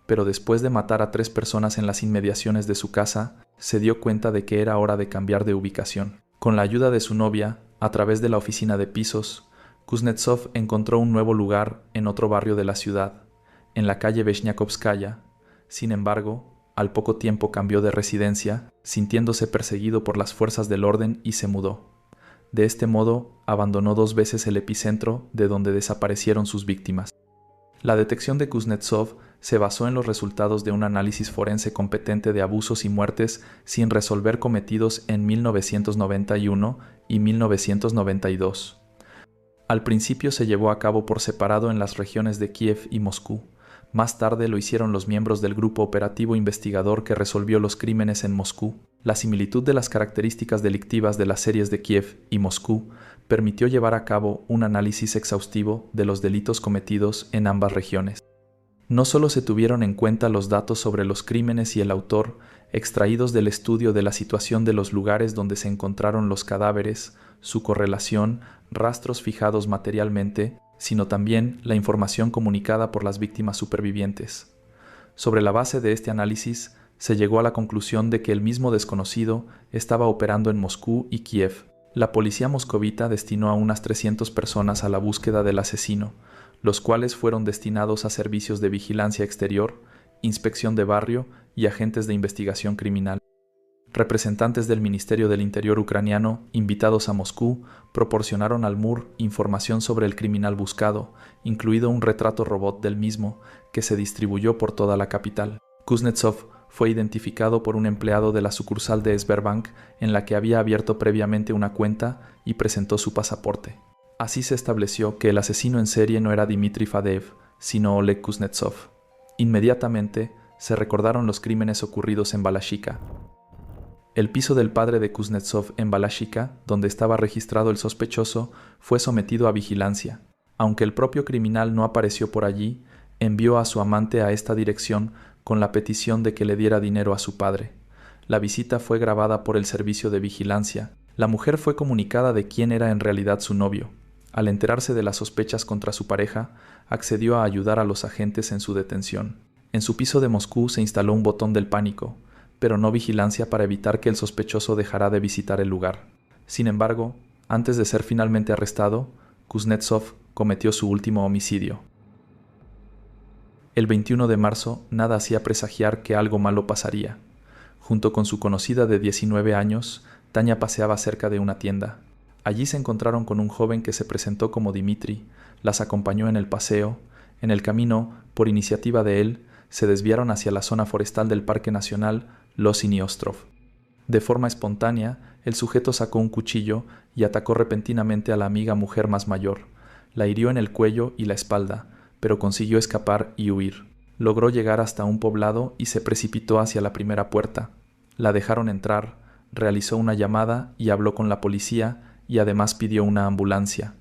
Speaker 1: Pero después de matar a 3 personas en las inmediaciones de su casa, se dio cuenta de que era hora de cambiar de ubicación. Con la ayuda de su novia, a través de la oficina de pisos, Kuznetsov encontró un nuevo lugar en otro barrio de la ciudad, en la calle Veshniakovskaya. Sin embargo, al poco tiempo cambió de residencia, sintiéndose perseguido por las fuerzas del orden y se mudó. De este modo, abandonó 2 veces el epicentro de donde desaparecieron sus víctimas. La detección de Kuznetsov se basó en los resultados de un análisis forense competente de abusos y muertes sin resolver cometidos en 1991 y 1992. Al principio se llevó a cabo por separado en las regiones de Kiev y Moscú. Más tarde lo hicieron los miembros del grupo operativo investigador que resolvió los crímenes en Moscú. La similitud de las características delictivas de las series de Kiev y Moscú permitió llevar a cabo un análisis exhaustivo de los delitos cometidos en ambas regiones. No solo se tuvieron en cuenta los datos sobre los crímenes y el autor, extraídos del estudio de la situación de los lugares donde se encontraron los cadáveres, su correlación, rastros fijados materialmente, sino también la información comunicada por las víctimas supervivientes. Sobre la base de este análisis, se llegó a la conclusión de que el mismo desconocido estaba operando en Moscú y Kiev. La policía moscovita destinó a unas 300 personas a la búsqueda del asesino, los cuales fueron destinados a servicios de vigilancia exterior, inspección de barrio y agentes de investigación criminal. Representantes del Ministerio del Interior ucraniano, invitados a Moscú, proporcionaron al MUR información sobre el criminal buscado, incluido un retrato robot del mismo, que se distribuyó por toda la capital. Kuznetsov fue identificado por un empleado de la sucursal de Sberbank en la que había abierto previamente una cuenta y presentó su pasaporte. Así se estableció que el asesino en serie no era Dmitry Fadeev, sino Oleg Kuznetsov. Inmediatamente se recordaron los crímenes ocurridos en Balashikha. El piso del padre de Kuznetsov en Balashikha, donde estaba registrado el sospechoso, fue sometido a vigilancia. Aunque el propio criminal no apareció por allí, envió a su amante a esta dirección con la petición de que le diera dinero a su padre. La visita fue grabada por el servicio de vigilancia. La mujer fue comunicada de quién era en realidad su novio. Al enterarse de las sospechas contra su pareja, accedió a ayudar a los agentes en su detención. En su piso de Moscú se instaló un botón del pánico, pero no vigilancia para evitar que el sospechoso dejara de visitar el lugar. Sin embargo, antes de ser finalmente arrestado, Kuznetsov cometió su último homicidio. El 21 de marzo nada hacía presagiar que algo malo pasaría. Junto con su conocida de 19 años, Tania paseaba cerca de una tienda. Allí se encontraron con un joven que se presentó como Dmitry, las acompañó en el paseo. En el camino, por iniciativa de él, se desviaron hacia la zona forestal del Parque Nacional Losiny Ostrov. De forma espontánea, el sujeto sacó un cuchillo y atacó repentinamente a la amiga mujer más mayor. La hirió en el cuello y la espalda, pero consiguió escapar y huir. Logró llegar hasta un poblado y se precipitó hacia la primera puerta. La dejaron entrar, realizó una llamada y habló con la policía y además pidió una ambulancia.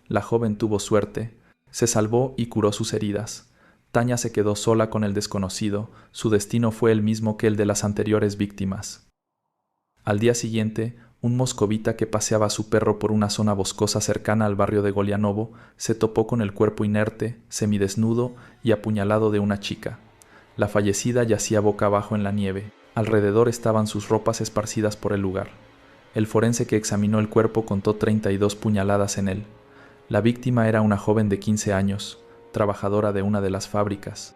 Speaker 1: La joven tuvo suerte, se salvó y curó sus heridas. Tania se quedó sola con el desconocido, su destino fue el mismo que el de las anteriores víctimas. Al día siguiente, un moscovita que paseaba a su perro por una zona boscosa cercana al barrio de Golianovo se topó con el cuerpo inerte, semidesnudo y apuñalado de una chica. La fallecida yacía boca abajo en la nieve. Alrededor estaban sus ropas esparcidas por el lugar. El forense que examinó el cuerpo contó 32 puñaladas en él. La víctima era una joven de 15 años, trabajadora de una de las fábricas.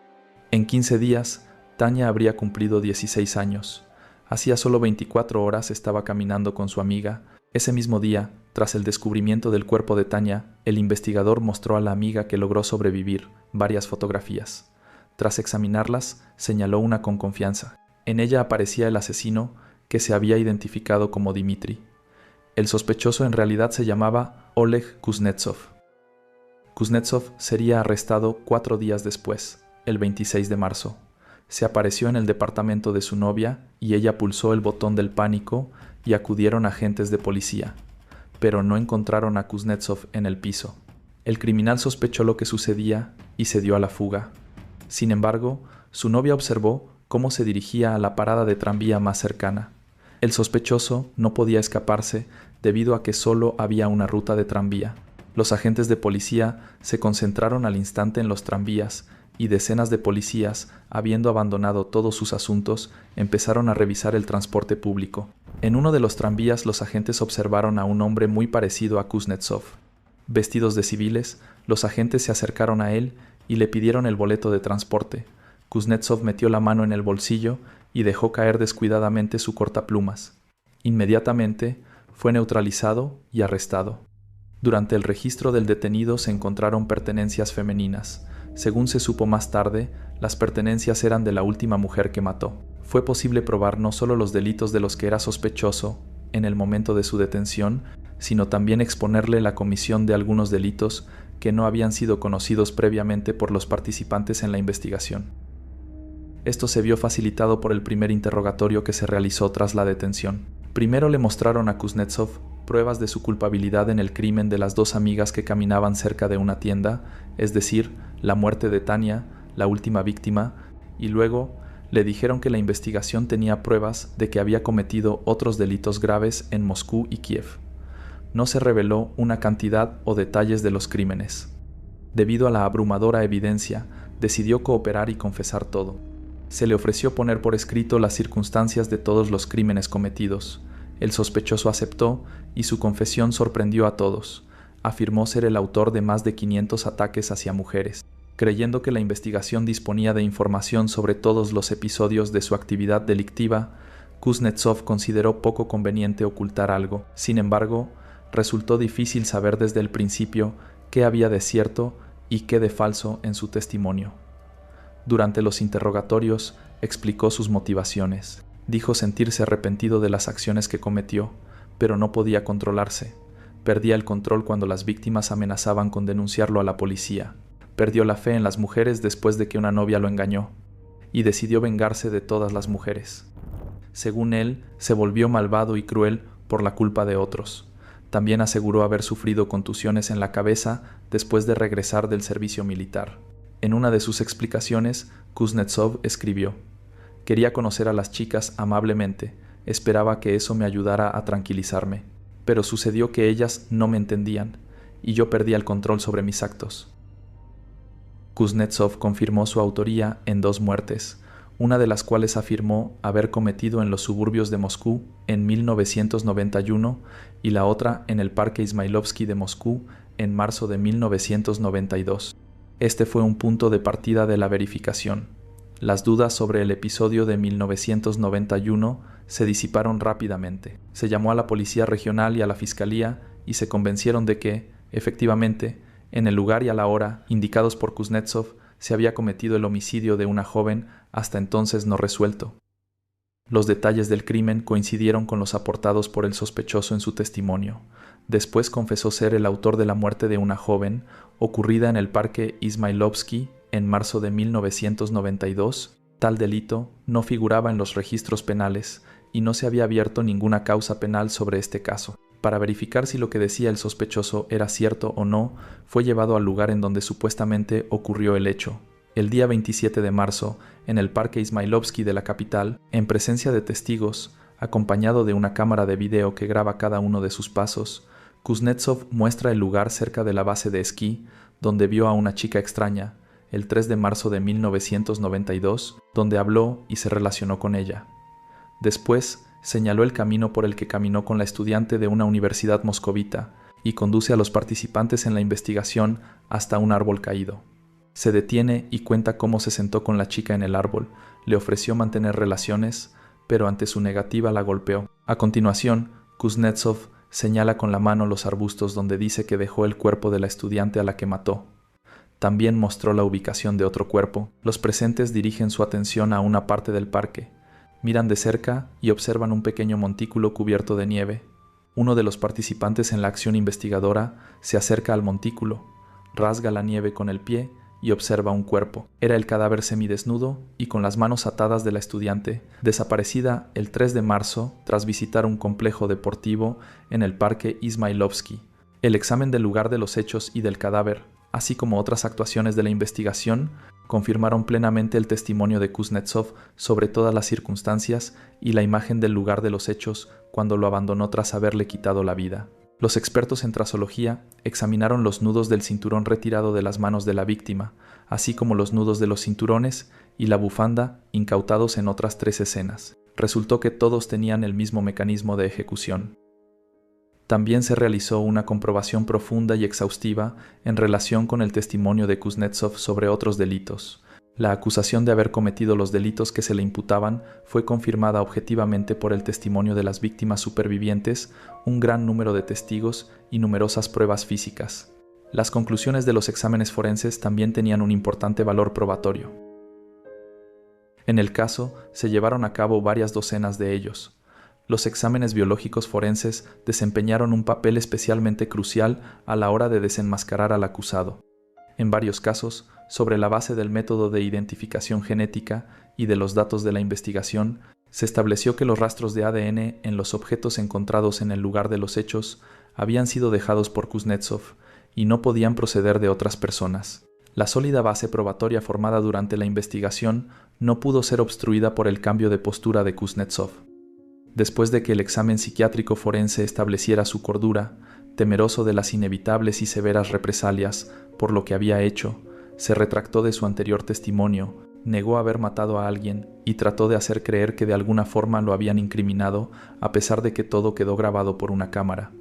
Speaker 1: En 15 días, Tania habría cumplido 16 años. Hacía solo 24 horas estaba caminando con su amiga. Ese mismo día, tras el descubrimiento del cuerpo de Tania, el investigador mostró a la amiga que logró sobrevivir varias fotografías. Tras examinarlas, señaló una con confianza. En ella aparecía el asesino, que se había identificado como Dmitri. El sospechoso en realidad se llamaba Oleg Kuznetsov. Kuznetsov sería arrestado 4 días después, el 26 de marzo. Se apareció en el departamento de su novia y ella pulsó el botón del pánico y acudieron agentes de policía, pero no encontraron a Kuznetsov en el piso. El criminal sospechó lo que sucedía y se dio a la fuga. Sin embargo, su novia observó cómo se dirigía a la parada de tranvía más cercana. El sospechoso no podía escaparse debido a que solo había una ruta de tranvía. Los agentes de policía se concentraron al instante en los tranvías y decenas de policías, habiendo abandonado todos sus asuntos, empezaron a revisar el transporte público. En uno de los tranvías los agentes observaron a un hombre muy parecido a Kuznetsov. Vestidos de civiles, los agentes se acercaron a él y le pidieron el boleto de transporte. Kuznetsov metió la mano en el bolsillo y dejó caer descuidadamente su cortaplumas. Inmediatamente fue neutralizado y arrestado. Durante el registro del detenido se encontraron pertenencias femeninas. Según se supo más tarde, las pertenencias eran de la última mujer que mató. Fue posible probar no solo los delitos de los que era sospechoso en el momento de su detención, sino también exponerle la comisión de algunos delitos que no habían sido conocidos previamente por los participantes en la investigación. Esto se vio facilitado por el primer interrogatorio que se realizó tras la detención. Primero le mostraron a Kuznetsov pruebas de su culpabilidad en el crimen de las 2 amigas que caminaban cerca de una tienda, es decir, la muerte de Tania, la última víctima, y luego le dijeron que la investigación tenía pruebas de que había cometido otros delitos graves en Moscú y Kiev. No se reveló una cantidad o detalles de los crímenes. Debido a la abrumadora evidencia, decidió cooperar y confesar todo. Se le ofreció poner por escrito las circunstancias de todos los crímenes cometidos. El sospechoso aceptó y su confesión sorprendió a todos. Afirmó ser el autor de más de 500 ataques hacia mujeres. Creyendo que la investigación disponía de información sobre todos los episodios de su actividad delictiva, Kuznetsov consideró poco conveniente ocultar algo. Sin embargo, resultó difícil saber desde el principio qué había de cierto y qué de falso en su testimonio. Durante los interrogatorios explicó sus motivaciones. Dijo sentirse arrepentido de las acciones que cometió, pero no podía controlarse. Perdía el control cuando las víctimas amenazaban con denunciarlo a la policía. Perdió la fe en las mujeres después de que una novia lo engañó, y decidió vengarse de todas las mujeres. Según él, se volvió malvado y cruel por la culpa de otros. También aseguró haber sufrido contusiones en la cabeza después de regresar del servicio militar. En una de sus explicaciones, Kuznetsov escribió: «Quería conocer a las chicas amablemente, esperaba que eso me ayudara a tranquilizarme, pero sucedió que ellas no me entendían, y yo perdí el control sobre mis actos». Kuznetsov confirmó su autoría en 2 muertes, una de las cuales afirmó haber cometido en los suburbios de Moscú en 1991 y la otra en el Parque Izmailovsky de Moscú en marzo de 1992. Este fue un punto de partida de la verificación. Las dudas sobre el episodio de 1991 se disiparon rápidamente. Se llamó a la policía regional y a la fiscalía y se convencieron de que, efectivamente, en el lugar y a la hora indicados por Kuznetsov se había cometido el homicidio de una joven hasta entonces no resuelto. Los detalles del crimen coincidieron con los aportados por el sospechoso en su testimonio. Después confesó ser el autor de la muerte de una joven ocurrida en el Parque Izmailovsky en marzo de 1992. Tal delito no figuraba en los registros penales y no se había abierto ninguna causa penal sobre este caso. Para verificar si lo que decía el sospechoso era cierto o no, fue llevado al lugar en donde supuestamente ocurrió el hecho. El día 27 de marzo, en el Parque Izmailovsky de la capital, en presencia de testigos, acompañado de una cámara de video que graba cada uno de sus pasos, Kuznetsov muestra el lugar cerca de la base de esquí donde vio a una chica extraña, el 3 de marzo de 1992, donde habló y se relacionó con ella. Después, señaló el camino por el que caminó con la estudiante de una universidad moscovita y conduce a los participantes en la investigación hasta un árbol caído. Se detiene y cuenta cómo se sentó con la chica en el árbol, le ofreció mantener relaciones, pero ante su negativa la golpeó. A continuación, Kuznetsov señala con la mano los arbustos donde dice que dejó el cuerpo de la estudiante a la que mató. También mostró la ubicación de otro cuerpo. Los presentes dirigen su atención a una parte del parque. Miran de cerca y observan un pequeño montículo cubierto de nieve. Uno de los participantes en la acción investigadora se acerca al montículo, rasga la nieve con el pie y observa un cuerpo. Era el cadáver semidesnudo y con las manos atadas de la estudiante, desaparecida el 3 de marzo tras visitar un complejo deportivo en el Parque Izmailovsky. El examen del lugar de los hechos y del cadáver, así como otras actuaciones de la investigación, confirmaron plenamente el testimonio de Kuznetsov sobre todas las circunstancias y la imagen del lugar de los hechos cuando lo abandonó tras haberle quitado la vida. Los expertos en trasología examinaron los nudos del cinturón retirado de las manos de la víctima, así como los nudos de los cinturones y la bufanda incautados en otras 3 escenas. Resultó que todos tenían el mismo mecanismo de ejecución. También se realizó una comprobación profunda y exhaustiva en relación con el testimonio de Kuznetsov sobre otros delitos. La acusación de haber cometido los delitos que se le imputaban fue confirmada objetivamente por el testimonio de las víctimas supervivientes, un gran número de testigos y numerosas pruebas físicas. Las conclusiones de los exámenes forenses también tenían un importante valor probatorio. En el caso, se llevaron a cabo varias docenas de ellos. Los exámenes biológicos forenses desempeñaron un papel especialmente crucial a la hora de desenmascarar al acusado. En varios casos, sobre la base del método de identificación genética y de los datos de la investigación, se estableció que los rastros de ADN en los objetos encontrados en el lugar de los hechos habían sido dejados por Kuznetsov y no podían proceder de otras personas. La sólida base probatoria formada durante la investigación no pudo ser obstruida por el cambio de postura de Kuznetsov. Después de que el examen psiquiátrico forense estableciera su cordura, temeroso de las inevitables y severas represalias por lo que había hecho, se retractó de su anterior testimonio, negó haber matado a alguien y trató de hacer creer que de alguna forma lo habían incriminado, a pesar de que todo quedó grabado por una cámara.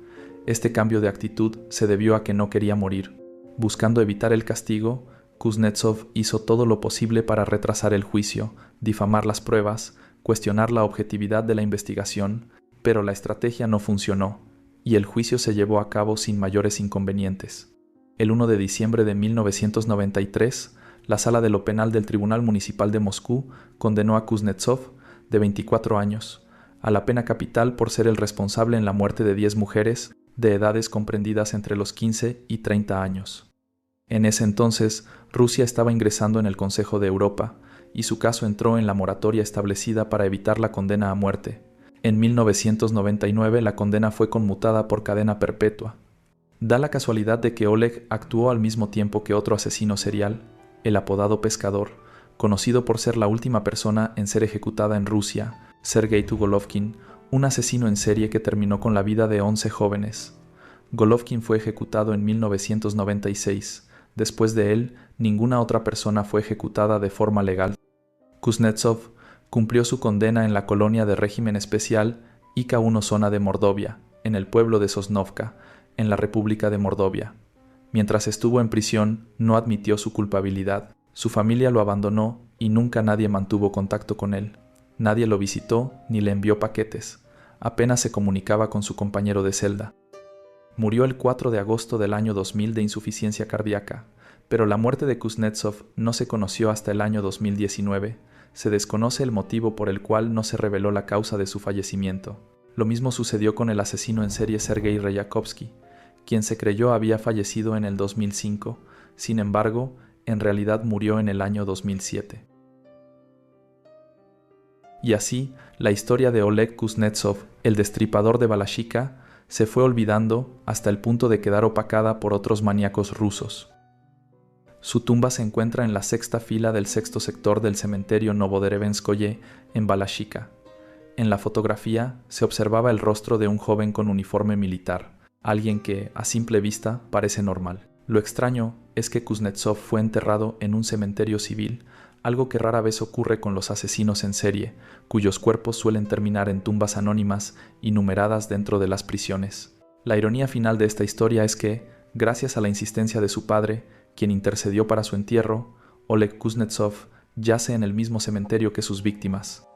Speaker 1: Este cambio de actitud se debió a que no quería morir. Buscando evitar el castigo, Kuznetsov hizo todo lo posible para retrasar el juicio, difamar las pruebas, cuestionar la objetividad de la investigación, pero la estrategia no funcionó, y el juicio se llevó a cabo sin mayores inconvenientes. El 1 de diciembre de 1993, la Sala de lo Penal del Tribunal Municipal de Moscú condenó a Kuznetsov, de 24 años, a la pena capital por ser el responsable en la muerte de 10 mujeres de edades comprendidas entre los 15 y 30 años. En ese entonces, Rusia estaba ingresando en el Consejo de Europa, y su caso entró en la moratoria establecida para evitar la condena a muerte. En 1999 la condena fue conmutada por cadena perpetua. Da la casualidad de que Oleg actuó al mismo tiempo que otro asesino serial, el apodado Pescador, conocido por ser la última persona en ser ejecutada en Rusia, Sergei Tugolovkin, un asesino en serie que terminó con la vida de 11 jóvenes. Golovkin fue ejecutado en 1996. Después de él, ninguna otra persona fue ejecutada de forma legal. Kuznetsov cumplió su condena en la colonia de régimen especial IK-1 zona de Mordovia, en el pueblo de Sosnovka, en la República de Mordovia. Mientras estuvo en prisión, no admitió su culpabilidad. Su familia lo abandonó y nunca nadie mantuvo contacto con él. Nadie lo visitó ni le envió paquetes. Apenas se comunicaba con su compañero de celda. Murió el 4 de agosto del año 2000 de insuficiencia cardíaca, pero la muerte de Kuznetsov no se conoció hasta el año 2019. Se desconoce el motivo por el cual no se reveló la causa de su fallecimiento. Lo mismo sucedió con el asesino en serie Sergei Rayakovsky, quien se creyó había fallecido en el 2005, sin embargo, en realidad murió en el año 2007. Y así, la historia de Oleg Kuznetsov, el destripador de Balashikha, se fue olvidando hasta el punto de quedar opacada por otros maníacos rusos. Su tumba se encuentra en la 6ª fila del 6º sector del cementerio Novoderevenskoye, en Balashikha. En la fotografía se observaba el rostro de un joven con uniforme militar, alguien que, a simple vista, parece normal. Lo extraño es que Kuznetsov fue enterrado en un cementerio civil, algo que rara vez ocurre con los asesinos en serie, cuyos cuerpos suelen terminar en tumbas anónimas y numeradas dentro de las prisiones. La ironía final de esta historia es que, gracias a la insistencia de su padre, quien intercedió para su entierro, Oleg Kuznetsov yace en el mismo cementerio que sus víctimas.